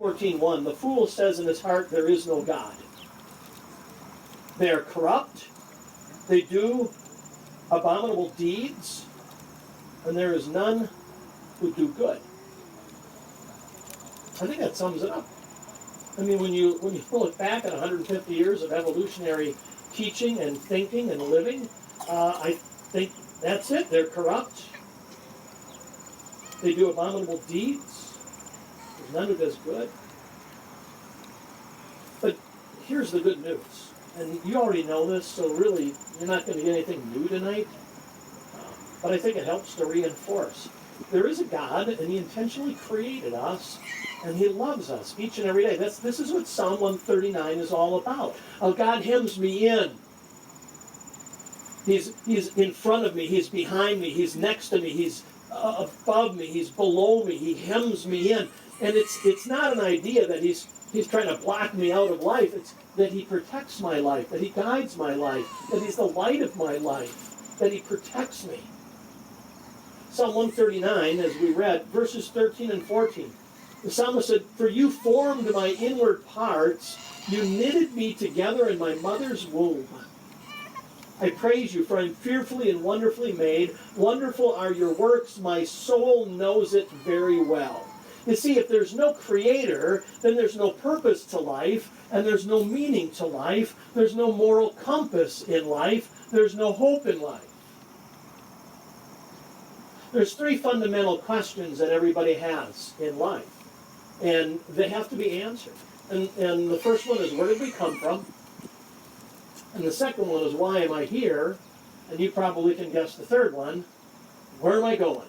14:1, the fool says in his heart, there is no God. They are corrupt. They do abominable deeds. And there is none who do good. I think that sums it up. I mean, when you look back at 150 years of evolutionary teaching and thinking and living, I think that's it. They're corrupt. They do abominable deeds. There's none who does good. But here's the good news. And you already know this, so really, you're not going to get anything new tonight. But I think it helps to reinforce. There is a God, and He intentionally created us, and He loves us each and every day. This is what Psalm 139 is all about. God hems me in. He's in front of me. He's behind me. He's next to me. He's above me. He's below me. He hems me in. And it's not an idea that He's trying to block me out of life. It's that He protects my life, that He guides my life, that He's the light of my life, that He protects me. Psalm 139, as we read, verses 13 and 14. The psalmist said, "For you formed my inward parts, you knitted me together in my mother's womb. I praise you, for I am fearfully and wonderfully made. Wonderful are your works, my soul knows it very well." You see, if there's no creator, then there's no purpose to life, and there's no meaning to life, there's no moral compass in life, there's no hope in life. There's three fundamental questions that everybody has in life, and they have to be answered. And the first one is, where did we come from? And the second one is, why am I here? And you probably can guess the third one, where am I going?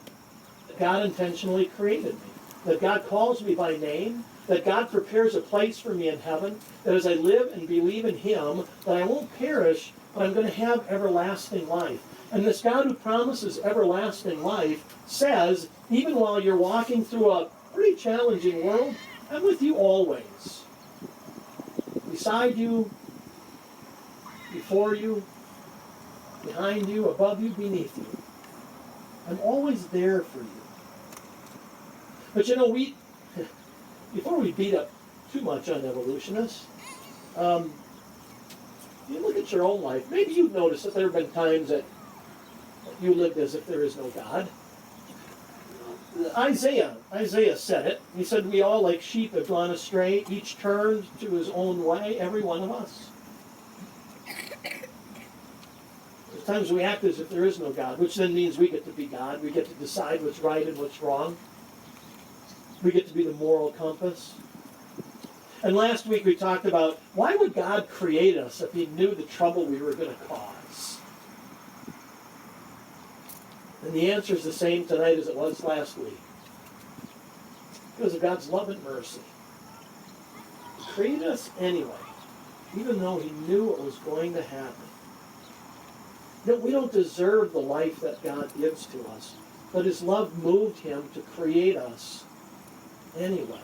God intentionally created me. That God calls me by name, that God prepares a place for me in heaven, that as I live and believe in Him, that I won't perish, but I'm going to have everlasting life. And this God who promises everlasting life says, even while you're walking through a pretty challenging world, I'm with you always. Beside you, before you, behind you, above you, beneath you. I'm always there for you. But you know, before we beat up too much on evolutionists, you look at your own life. Maybe you've noticed that there have been times that you lived as if there is no God. Isaiah said it. He said, we all like sheep have gone astray, each turned to his own way, every one of us. There's times we act as if there is no God, which then means we get to be God. We get to decide what's right and what's wrong. We get to be the moral compass. And last week we talked about, why would God create us if He knew the trouble we were going to cause? And the answer is the same tonight as it was last week. Because of God's love and mercy. He created us anyway, even though He knew what was going to happen. No, we don't deserve the life that God gives to us, but His love moved Him to create us anyway.